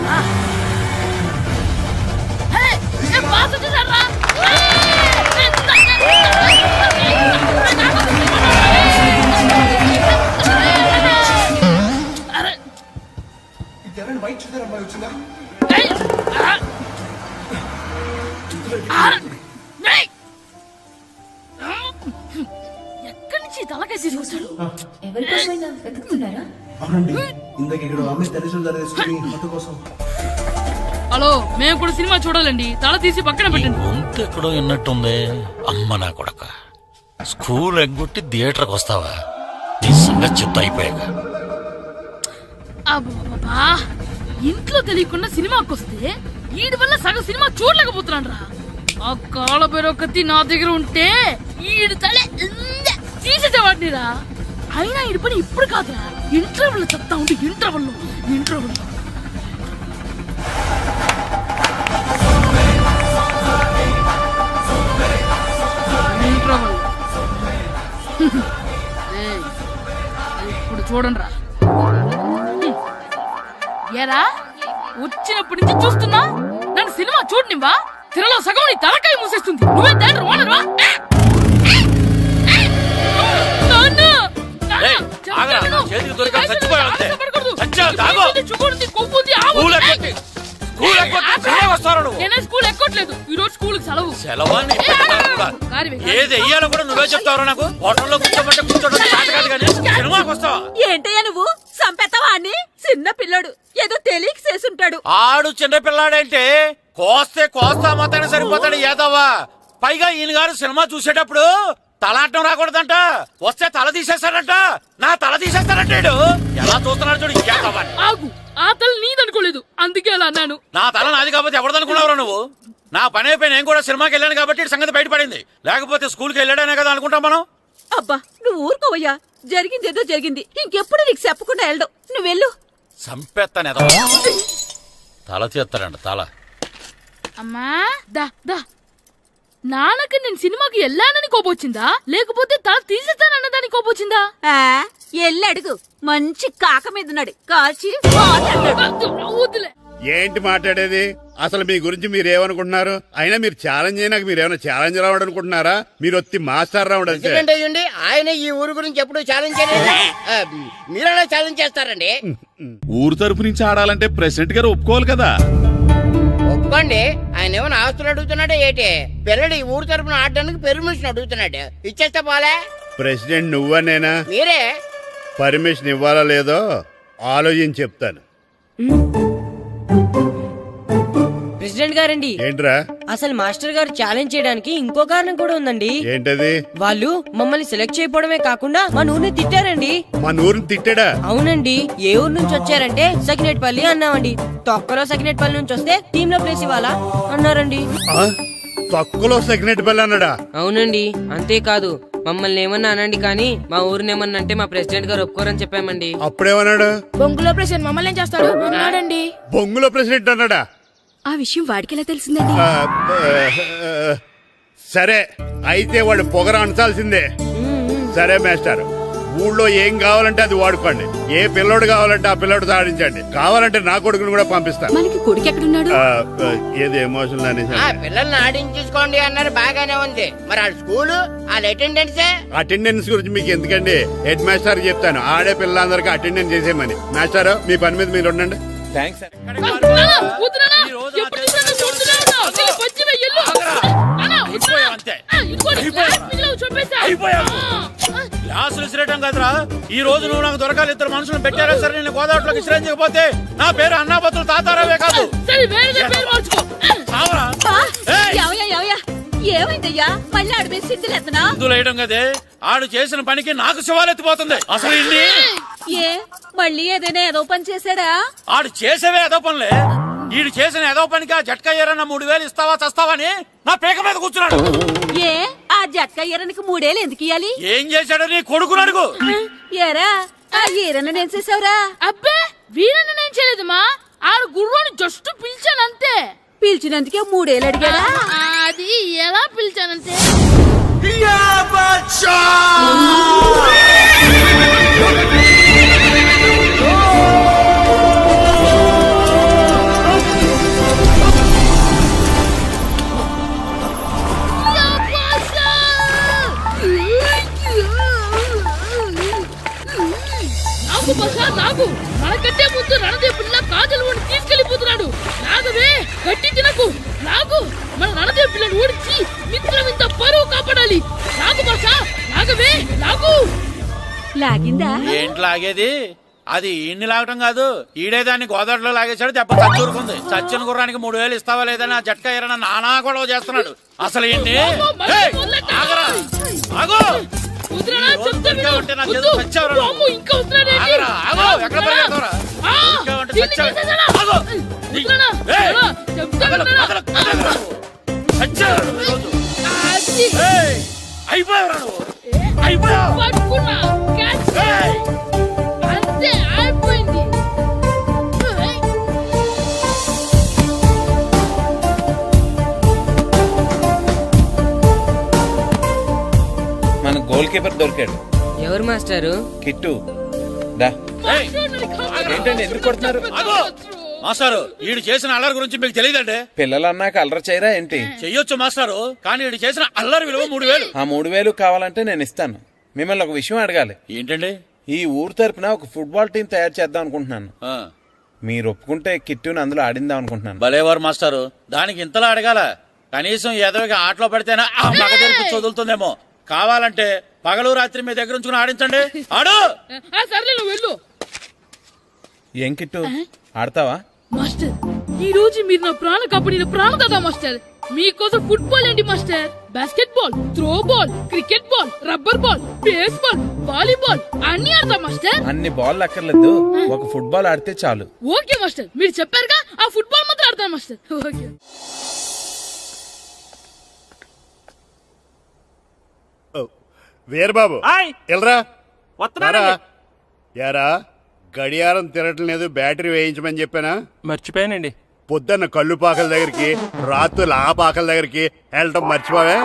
ఎక్కడి నుంచి తలకాయ తీసుకొచ్చాడు? హలో, మేము కూడా సినిమా చూడాలండి. తల తీసి పక్కన పెట్టండి. గొంతు ఎక్కడో విన్నట్టుంది. అమ్మ నా కొడక, స్కూల్ ఎగ్గొట్టి థియేటర్కి వస్తావా? నీ సంగతి చెప్తా అయిపోయాక. అబ్బా, ఇంట్లో తెలియకుండా సినిమాకి వస్తే వీడి వల్ల సగం సినిమా చూడలేకపోతున్నాను రా. ఆ కాళ్ళ బెరొకతి నా దగ్గర ఉంటే ఈడు తలే తీసేసేవాడిని రా. అయినా ఈడి పని ఇప్పుడు కాదురా, ఇంటర్వెల్ చెప్తా ఉంటే ఇంటర్వెల్ ఇప్పుడు చూడండి రా. ఏరా, వచ్చినప్పటి నుంచి చూస్తున్నా, నన్ను సినిమా చూడనివ్వా? తిరలో సగం నీ తలకాయ మూసేస్తుంది. నువ్వే దాని రోనర్వా? స్కూల్ ఎక్కట్లేదు, ఈ రోజు స్కూల్ సెలవు. ఏది వెయ్యాలో కూడా నువ్వే చెప్తావు నాకు. హోటల్లో కూర్చోబట్టే కూర్చోడం కాదు కానీ సినిమాకి వస్తావా? ఏంటయ్యా నువ్వు? సంపెత్తవా అని? చిన్న పిల్లడు, ఏదో తెలియక చేసుంటాడు. ఆడు చిన్న పిల్లాడంటే కోస్తే కోస్తా మాత్రమే సరిపోతాడు ఏదవ్వా. పైగా ఈయన గారు సినిమా చూసేటప్పుడు తలాటం రాకూడదంట, వస్తే తల తీసేస్తాడంట. నా తల తీసేస్తాడంటాడు. ఎలా చూస్తున్నాడు చూడు. ఇంకేదవ్వా? ఆగు, ఆ తల నీదనుకోలేదు, అందుకే అలా అన్నాను. నా తల నాది కాబట్టి ఎవరిదనుకున్నావురా నువ్వు? నా పని అయిపోయి నేను కూడా సినిమాకి వెళ్ళాను కాబట్టి సంగతి బయటపడింది. లేకపోతే స్కూల్కి వెళ్ళాడనే కదా అనుకుంటాం మనం. అబ్బా, నువ్వు ఊరుకోవయ్యా. జరిగింది ఏదో జరిగింది, ఇంకెప్పుడు నీకు చెప్పకుండా వెళ్ళడం. నువ్వు వెళ్ళు. సంపెత్తనే తల తీస్తాడంట. తల అమ్మా, దా దా. నాన్నకి నేను సినిమాకి వెళ్ళానని కోపొచ్చిందా, లేకపోతే తల తీసేస్తానన్నదాని కోపొచ్చిందా? ఎల్లు అడుగు. మంచి కాక మీద ఉన్నాడు, కాల్చి వద్దులే. ఏంటి మాట్లాడేది? అసలు మీ గురించి మీరేమనుకుంటున్నారు? అయినా మీరు ఛాలెంజ్ అయినాక మీరేమైనా ఛాలెంజ్ రావడం అనుకుంటున్నారా? మీరు వచ్చి మాస్టర్ రావడం అంతే. ఆయన ఈ ఊరు గురించి ఎప్పుడు ఛాలెంజ్ చేయలేదు. మీరెలా ఛాలెంజ్ చేస్తారండి? ఊరు తరపు నుంచి ఆడాలంటే ప్రెసిడెంట్ గారు ఒప్పుకోవాలి కదా. ఒప్పుకోండి. ఆయన ఏమైనా ఆస్తులు అడుగుతున్నాడే ఏంటి? పిల్లడు ఈ ఊరు తరపున ఆడడానికి పెర్మిషన్ అడుగుతున్నాడు. ఇచ్చేస్తే పోలే. ప్రెసిడెంట్ నువ్వా నేనా? మీరే. పర్మిషన్ ఇవ్వాలా లేదో ఆలోచించి చెప్తాను. ప్రెసిడెంట్ గారండి, ఏంట్రా? అసలు మాస్టర్ గారు ఛాలెంజ్ చేయడానికి ఇంకో కారణం కూడా ఉందండి. ఏంటది? వాళ్ళు మమ్మల్ని సెలెక్ట్ చేయకపోవడమే కాకుండా మా ఊరిని తిట్టారండి. మా ఊరిని తిట్టాడా? అవునండి. ఏ ఊరు నుంచి వచ్చారంటే సకినేట్పల్లి అన్నామండి. తొక్కలో సకినేట్పల్లి నుంచి వస్తే టీమ్ లో ప్లేస్ ఇవ్వాలా అన్నారండి. తక్కువలో సెకండ్ పిల్ల అన్నాడా? అవునండి, అంతేకాదు మమ్మల్ని ఏమన్నా అనండి కానీ మా ఊరిని ఏమన్నా అంటే మా ప్రెసిడెంట్ గారు ఒప్పుకోరని చెప్పామండి. అప్పుడేమన్నాడు? బొంగులో ప్రెసిడెంట్ మమ్మల్ని ఏం చేస్తాడు అన్నాడండి. బొంగులో ప్రెసిడెంట్ అన్నాడా? ఆ విషయం వాడికి ఎలా తెలిసిందండి? సరే అయితే వాడు పొగర అంచాల్సిందే. సరే మాస్టర్, ఊళ్ళో ఏం కావాలంటే అది వాడుకోండి. ఏ పిల్లోడు కావాలంటే ఆ పిల్లోడు సాధించండి. కావాలంటే నా కొడుకుని కూడా పంపిస్తాను. మనకి కొడుకు ఎక్కడున్నాడు? ఏది ఎమోషనల్ అనేసి ఆ పిల్లల్ని ఆడించేసుకోండి అన్నారు, బాగానే ఉంది. మరి ఆ స్కూలు వాళ్ళ అటెండెన్సే. అటెండెన్స్ గురించి మీకు ఎందుకండి, హెడ్ మాస్టర్ చెప్తాను. ఆడే పిల్లలందరికీ అటెండెన్స్ చేసేయమని. మాస్టర్ మీ పని మీద మీరు ఉండండి. థ్యాంక్స్. గ్లాసులు విసిరేయటం కదరా, ఈ రోజు నువ్వు నాకు దొరకాలి. ఇద్దరు మనుషులను పెట్టారా సరే, నేను గోదావరిలోకి విసిరించకపోతే నా పేరు అన్నాపత్రులు తాతారావే కాదు. చావరా? ఏమైందయ్యా? మళ్ళీ ఆడిపోయి సిద్ధులెత్తనా? వేయడం కదే, ఆడు చేసిన పనికి నాకు శివాలెత్తిపోతుంది. అసలు ఇన్ని ఏ మళ్ళీ ఏదైనా ఏదో పని చేశాడా? ఆడు చేసేవే ఏదో పనులే. ఈడు చేసిన ఏదో పనికి ఆ జట్కా ఏరన్న 3000 ఇస్తావా చస్తావని నా పేక మీద కూర్చున్నాడు. ఏ ఆ జట్కా ఈరనికి 3 ఏళ్ళు ఎందుకు ఇయ్యాలి? ఏం చేశాడో నీ కొడుకుని అడుగు. ఏరా ఆ ఈరన్న నేను చేసావురా? అబ్బే వీరన్న నేను చేయలేదు మా, ఆడు గుర్రోని జస్ట్ పిలిచానంతే. పిలిచినందుకే 3 ఏళ్ళు అడిగాడా? అది ఎలా పిలిచానంటే నాకు మనకంటే ముందు రణదేవుడిలా కాజల్ ఓడి తీసుకెళ్లిపోతున్నాడు. నాగవే గట్టి తినకు. నాగు మన రణదేవు పిల్లని ఓడించి మిత్రం ఇంత పరువు కాపాడాలి. నాగు బాసా, నాగవే నాగు. లాగిందా? ఏంటి లాగేది? అది ఈయన్ని లాగటం కాదు, ఈడే దాన్ని గోదావరిలో లాగేశాడు. దెబ్బ చచ్చూరుకుంది. చచ్చిన గుర్రానికి 3000 ఇస్తావా లేదని ఆ జట్కా ఏరన్న నానా గొడవ చేస్తున్నాడు. అసలు ఏంటి? అంతే అయిపోయింది. మన గోల్ కీపర్ దొరికాడు. ఎవరు మాస్టారు? కిట్టు దా. ఏంటండి ఎందుకు కొడుతున్నారు? మాస్టారు, ఈడు చేసిన అల్లరి గురించి మీకు తెలియదండి. పిల్లలు అన్నాక అల్లరి చేయరా ఏంటి? చెయ్యొచ్చు మాస్టారు, కానీ ఈడు చేసిన అల్లరి విలువ 3000. ఆ 3000 కావాలంటే నేను ఇస్తాను. మిమ్మల్ని ఒక విషయం అడగాలి. ఏంటండి? ఈ ఊరు తరపున ఒక ఫుట్బాల్ టీం తయారు చేద్దాం అనుకుంటున్నాను. మీరు ఒప్పుకుంటే కిట్టుని అందులో ఆడిందాం అనుకుంటున్నాను. భలేవారు మాస్టారు, దానికి ఇంతలా అడగాల? కనీసం ఎదవిగా ఆటలో పడితేనా ఆ మగ తెరిపి వదులుతుందేమో. కావాలంటే పగలు రాత్రి మీ దగ్గర ఉంచుకుని ఆడించండి. ఆడు. సర్లే నువ్వు వెళ్ళు. ఏం కిట్టు ఆడతావా? మాస్టర్, ఈ రోజు మీరు నా ప్రాణ కాపాడిన ప్రాణదాత మాస్టర్. మీకోసం ఫుట్బాల్ ఏంటి master, basket ball, throw ball, cricket ball, rubber ball, base ball, volleyball అన్ని ఆడతా మాస్టర్. అన్ని బాల్ అక్కర్లేదు, ఒక ఫుట్బాల్ ఆడితే చాలు. ఓకే మాస్టర్, మీరు చెప్పారుగా, ఆ ఫుట్బాల్ మాత్రం ఆడతాను మాస్టర్. ఓకే. వీరబాబు ఎల్రా యారా, గడియారం తిరగట్లేదు, బ్యాటరీ వేయించమని చెప్పానా? మర్చిపోయానండి. పొద్దున్న కళ్ళు పాకల దగ్గరికి, రాత్రులు ఆ పాకల దగ్గరికి వెళ్ళటం మర్చిపోవే?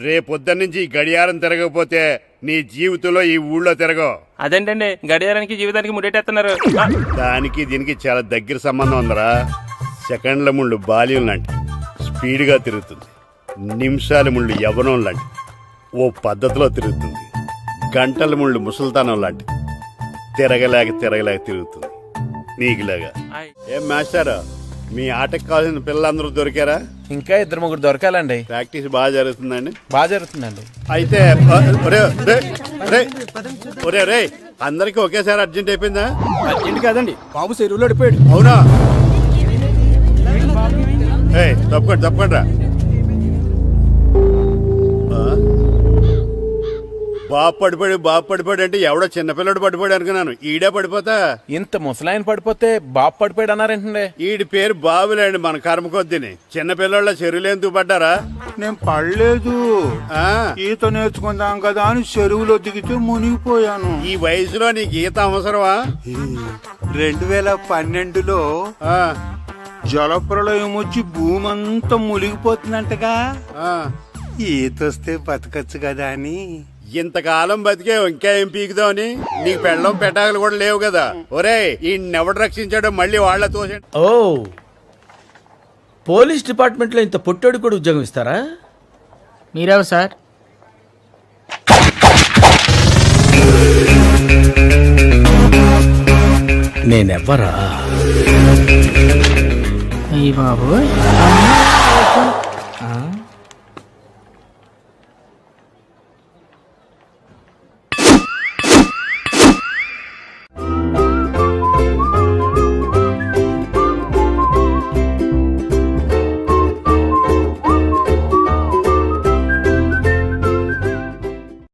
రేపొద్దున్న నుంచి ఈ గడియారం తిరగకపోతే నీ జీవితంలో ఈ ఊళ్ళో తిరగవు. అదేంటండి గడియారానికి జీవితానికి ముడేటేస్తున్నారు? దానికి దీనికి చాలా దగ్గర సంబంధం ఉందరా. సెకండ్ల ముళ్ళు బాల్యం లాంటి స్పీడ్గా తిరుగుతుంది. నిమిషాల ముళ్ళు యవ్వనం లాంటి ఓ పద్ధతిలో తిరుగుతుంది. గంటల ముళ్ళు ముసల్తానం లాంటి తిరగలేక తిరుగుతుంది. నీకులాగా. ఏం మాస్టర్, మీ ఆటకు కావాల్సిన పిల్లలందరూ దొరికారా? ఇంకా 2-3 దొరకాలండి. ప్రాక్టీస్ బాగా జరుగుతుందండి? బాగా జరుగుతుందండి. అయితే ఒరే అందరికి ఒకేసారి అర్జెంట్ అయిపోయిందా? అర్జెంట్ కాదండి, బాబు చెరువులో పడిపోయాడు. అవునా? తప్పకుండా రా. బాబు పడిపోయాడు అంటే ఎవడో చిన్నపిల్లడు పడిపోయాడు అనుకున్నాను. ఈడే పడిపోతా. ఇంత ముసలాయన పడిపోతే బాబు పడిపోయాడు అన్నారేంటండి? ఈడి పేరు బాబులేండి, మన కర్మ కొద్దిని. చిన్నపిల్లల చెరువులు ఎందుకు పడ్డారా? నేను పడలేదు, ఆ, ఈత నేర్చుకుందాం కదా అని చెరువులో దిగితే మునిగిపోయాను. ఈ వయసులో నీకు ఈత అవసరమా? 2012లో ఆ, జలప్రలయం వచ్చి భూమి అంతా మునిగిపోతుందంటగా. ఆ. ఈత వస్తే బతకచ్చు కదా అని. ఇంతకాలం బతికే ఇంకా ఏం పీకుదామని? నీకు పెళ్ళం పెట్టాకలు కూడా లేవు కదా. ఒరేయ్, ఈ ఎవడు రక్షించాడో మళ్ళీ వాళ్ళ తోసండి. ఓ, పోలీస్ డిపార్ట్మెంట్ లో ఇంత పొట్టోడు కూడా ఉద్యోగం ఇస్తారా? మీరెవరు సార్? నేనెవ్వరా? అయ్యి బాబు